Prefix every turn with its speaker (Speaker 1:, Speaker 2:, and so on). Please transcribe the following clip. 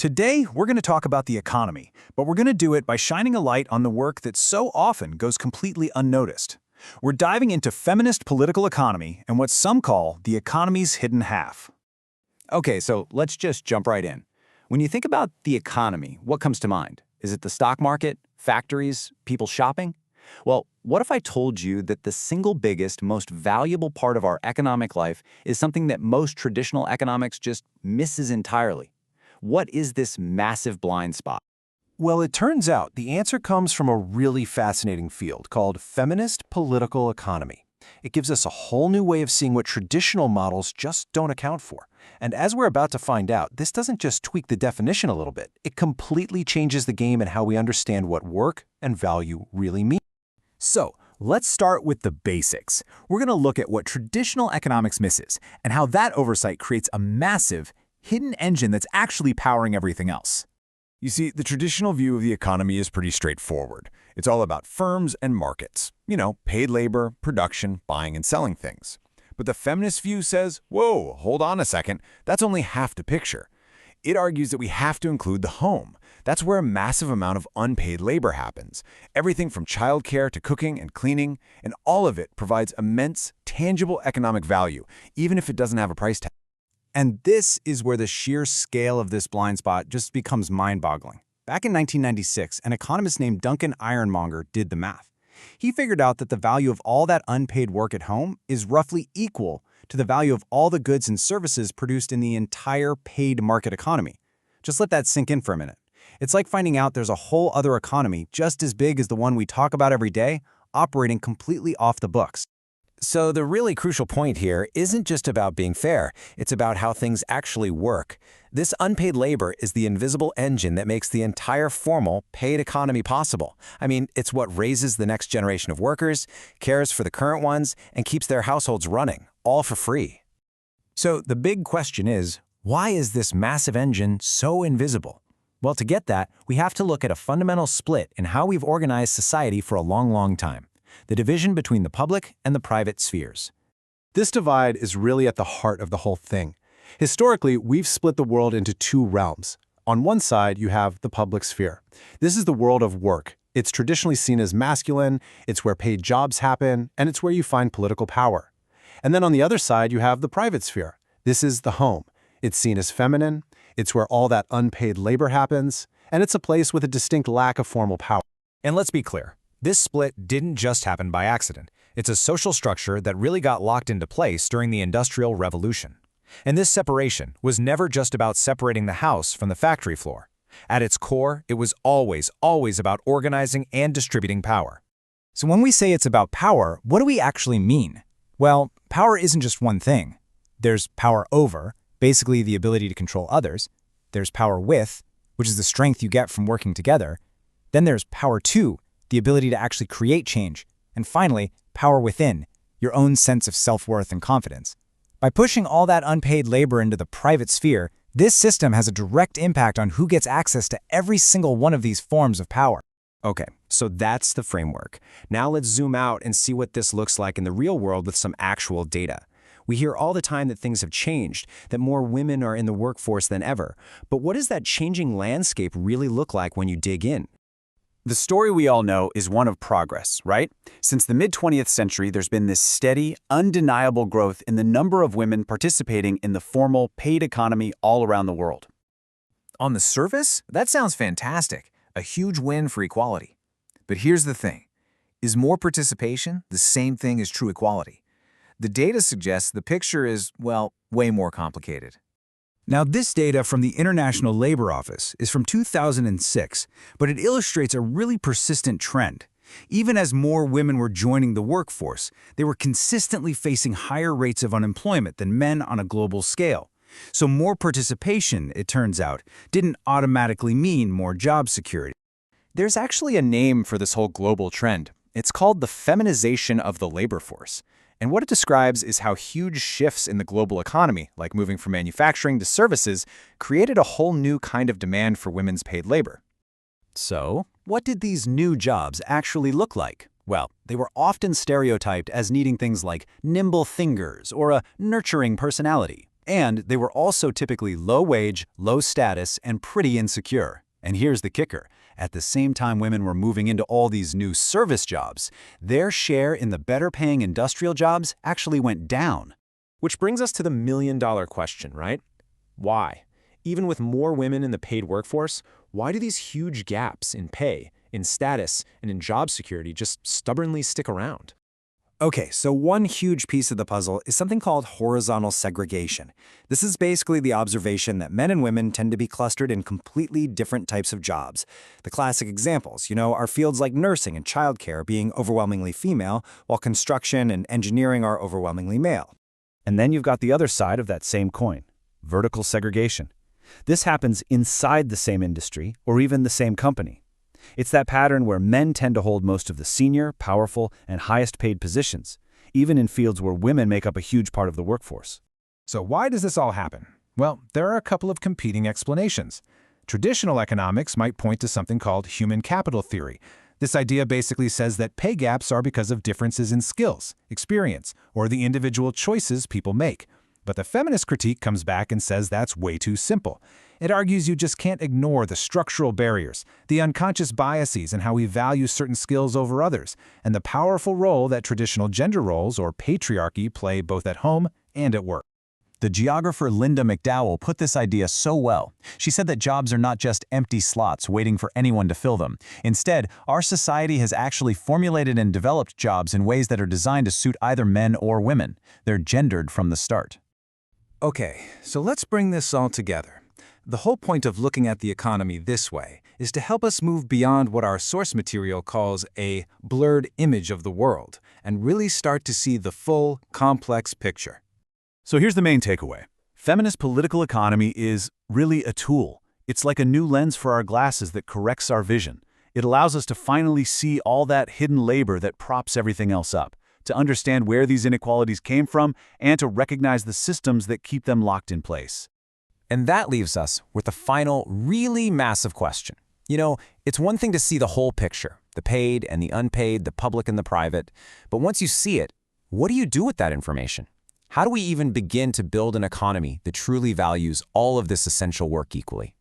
Speaker 1: Today, we're going to talk about the economy, but we're going to do it by shining a light on the work that so often goes completely unnoticed. We're diving into feminist political economy and what some call the economy's hidden half.
Speaker 2: Okay, so let's just jump right in. When you think about the economy, what comes to mind? Is it the stock market, factories, people shopping? Well, what if I told you that the single biggest, most valuable part of our economic life is something that most traditional economics just misses entirely? What is this massive blind spot?
Speaker 3: Well, it turns out the answer comes from a really fascinating field called Feminist Political Economy. It gives us a whole new way of seeing what traditional models just don't account for. And as we're about to find out, this doesn't just tweak the definition a little bit. It completely changes the game and how we understand what work and value really mean.
Speaker 1: So, let's start with the basics. We're going to look at what traditional economics misses and how that oversight creates a massive, hidden engine that's actually powering everything else.
Speaker 4: You see, the traditional view of the economy is pretty straightforward. It's all about firms and markets. Paid labor, production, buying and selling things. But the feminist view says, whoa, hold on a second, that's only half the picture. It argues that we have to include the home. That's where a massive amount of unpaid labor happens. Everything from childcare to cooking and cleaning, and all of it provides immense, tangible economic value, even if it doesn't have a price tag.
Speaker 2: And this is where the sheer scale of this blind spot just becomes mind-boggling. Back in 1996, an economist named Duncan Ironmonger did the math. He figured out that the value of all that unpaid work at home is roughly equal to the value of all the goods and services produced in the entire paid market economy. Just let that sink in for a minute. It's like finding out there's a whole other economy just as big as the one we talk about every day, operating completely off the books.
Speaker 5: So the really crucial point here isn't just about being fair, it's about how things actually work. This unpaid labor is the invisible engine that makes the entire formal, paid economy possible. I mean, it's what raises the next generation of workers, cares for the current ones, and keeps their households running, all for free.
Speaker 2: So the big question is, why is this massive engine so invisible? Well, to get that, we have to look at a fundamental split in how we've organized society for a long, long time. The division between the public and the private spheres.
Speaker 3: This divide is really at the heart of the whole thing. Historically, we've split the world into two realms. On one side, you have the public sphere. This is the world of work. It's traditionally seen as masculine, it's where paid jobs happen, and it's where you find political power. And then on the other side, you have the private sphere. This is the home. It's seen as feminine, it's where all that unpaid labor happens, and it's a place with a distinct lack of formal power.
Speaker 6: And let's be clear. This split didn't just happen by accident. It's a social structure that really got locked into place during the Industrial Revolution. And this separation was never just about separating the house from the factory floor. At its core, it was always about organizing and distributing power.
Speaker 1: So when we say it's about power, what do we actually mean? Well, power isn't just one thing. There's power over, basically the ability to control others. There's power with, which is the strength you get from working together. Then there's power to, the ability to actually create change. And finally, power within, your own sense of self-worth and confidence. By pushing all that unpaid labor into the private sphere, this system has a direct impact on who gets access to every single one of these forms of power.
Speaker 5: Okay, so that's the framework. Now let's zoom out and see what this looks like in the real world with some actual data. We hear all the time that things have changed, that more women are in the workforce than ever. But what does that changing landscape really look like when you dig in?
Speaker 2: The story we all know is one of progress, right? Since the mid-20th century, there's been this steady, undeniable growth in the number of women participating in the formal, paid economy all around the world.
Speaker 6: On the surface, that sounds fantastic, a huge win for equality. But here's the thing. Is more participation the same thing as true equality? The data suggests the picture is, well, way more complicated.
Speaker 1: Now, this data from the International Labor Office is from 2006, but it illustrates a really persistent trend. Even as more women were joining the workforce, they were consistently facing higher rates of unemployment than men on a global scale. So more participation, it turns out, didn't automatically mean more job security.
Speaker 2: There's actually a name for this whole global trend. It's called the feminization of the labor force. And what it describes is how huge shifts in the global economy, like moving from manufacturing to services, created a whole new kind of demand for women's paid labor. So, what did these new jobs actually look like? Well, they were often stereotyped as needing things like nimble fingers or a nurturing personality. And they were also typically low wage, low status, and pretty insecure. And here's the kicker. At the same time women were moving into all these new service jobs, their share in the better-paying industrial jobs actually went down.
Speaker 6: Which brings us to the million-dollar question, right? Why? Even with more women in the paid workforce, why do these huge gaps in pay, in status, and in job security just stubbornly stick around?
Speaker 1: Okay, so one huge piece of the puzzle is something called horizontal segregation. This is basically the observation that men and women tend to be clustered in completely different types of jobs. The classic examples, are fields like nursing and childcare being overwhelmingly female, while construction and engineering are overwhelmingly male.
Speaker 7: And then you've got the other side of that same coin, vertical segregation. This happens inside the same industry or even the same company. It's that pattern where men tend to hold most of the senior, powerful, and highest paid positions, even in fields where women make up a huge part of the workforce.
Speaker 6: So why does this all happen? Well, there are a couple of competing explanations. Traditional economics might point to something called human capital theory. This idea basically says that pay gaps are because of differences in skills, experience, or the individual choices people make. But the feminist critique comes back and says that's way too simple. It argues you just can't ignore the structural barriers, the unconscious biases and how we value certain skills over others, and the powerful role that traditional gender roles or patriarchy play both at home and at work.
Speaker 2: The geographer Linda McDowell put this idea so well. She said that jobs are not just empty slots waiting for anyone to fill them. Instead, our society has actually formulated and developed jobs in ways that are designed to suit either men or women. They're gendered from the start.
Speaker 6: Okay, so let's bring this all together. The whole point of looking at the economy this way is to help us move beyond what our source material calls a blurred image of the world and really start to see the full, complex picture.
Speaker 2: So here's the main takeaway. Feminist political economy is really a tool. It's like a new lens for our glasses that corrects our vision. It allows us to finally see all that hidden labor that props everything else up, to understand where these inequalities came from, and to recognize the systems that keep them locked in place.
Speaker 1: And that leaves us with the final, really massive question. It's one thing to see the whole picture, the paid and the unpaid, the public and the private. But once you see it, what do you do with that information? How do we even begin to build an economy that truly values all of this essential work equally?